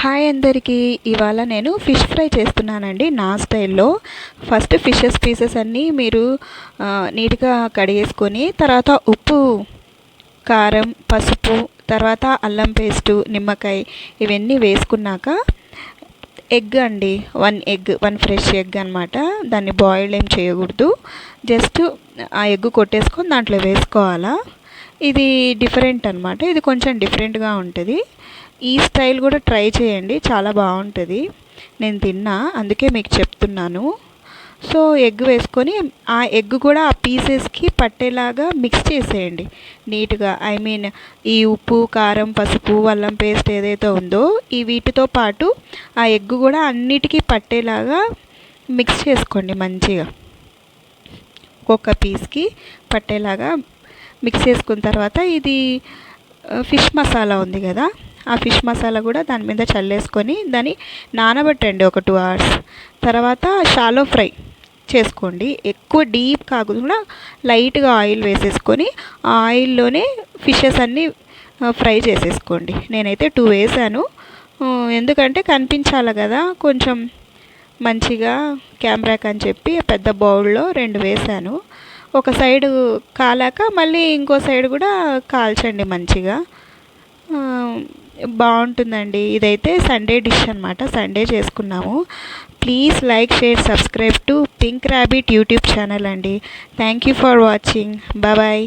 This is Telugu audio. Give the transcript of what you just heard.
హాయ్ అందరికీ. ఇవాళ నేను ఫిష్ ఫ్రై చేస్తున్నానండి నా స్టైల్లో. ఫస్ట్ పీసెస్ అన్నీ మీరు నీట్గా కడిగేసుకొని, తర్వాత ఉప్పు, కారం, పసుపు, తర్వాత అల్లం పేస్టు, నిమ్మకాయ ఇవన్నీ వేసుకున్నాక ఎగ్ అండి, 1 ఫ్రెష్ ఎగ్ అనమాట. దాన్ని బాయిల్ ఏం చేయకూడదు, జస్ట్ ఆ ఎగ్ కొట్టేసుకొని దాంట్లో వేసుకోవాలా. ఇది డిఫరెంట్ అనమాట, ఇది కొంచెం డిఫరెంట్గా ఉంటుంది. ఈ స్టైల్ కూడా ట్రై చేయండి, చాలా బాగుంటుంది. నేను తిన్నా, అందుకే మీకు చెప్తున్నాను. సో ఎగ్ వేసుకొని ఆ ఎగ్ కూడా ఆ పీసెస్కి పట్టేలాగా మిక్స్ చేసేయండి నీట్గా. ఈ ఉప్పు, కారం, పసుపు, అల్లం పేస్ట్ ఏదైతే ఉందో ఈ వీటితో పాటు ఆ ఎగ్ కూడా అన్నిటికీ పట్టేలాగా మిక్స్ చేసుకోండి మంచిగా. ఒక్కొక్క పీస్కి పట్టేలాగా మిక్స్ చేసుకున్న తర్వాత ఇది ఫిష్ మసాలా ఉంది కదా, ఆ ఫిష్ మసాలా కూడా దాని మీద చల్లేసుకొని దాన్ని నానబెట్టండి ఒక 2 hours. తర్వాత షాలో ఫ్రై చేసుకోండి, ఎక్కువ డీప్ కాకుండా లైట్గా ఆయిల్ వేసేసుకొని ఆ ఆయిల్లోనే ఫిషెస్ అన్నీ ఫ్రై చేసేసుకోండి. నేనైతే 2 వేసాను, ఎందుకంటే కనిపించాలి కదా కొంచెం మంచిగా కెమెరాకి అని చెప్పి పెద్ద బౌల్లో 2 వేసాను. ఒక సైడు కాలాక మళ్ళీ ఇంకో సైడ్ కూడా కాల్చండి మంచిగా. బాగుంటుందండి. ఇదైతే సండే డిష్ అనమాట, సండే చేసుకున్నాము. Please like, share, subscribe to pink rabbit YouTube channel అండి. Thank you for watching. Bye.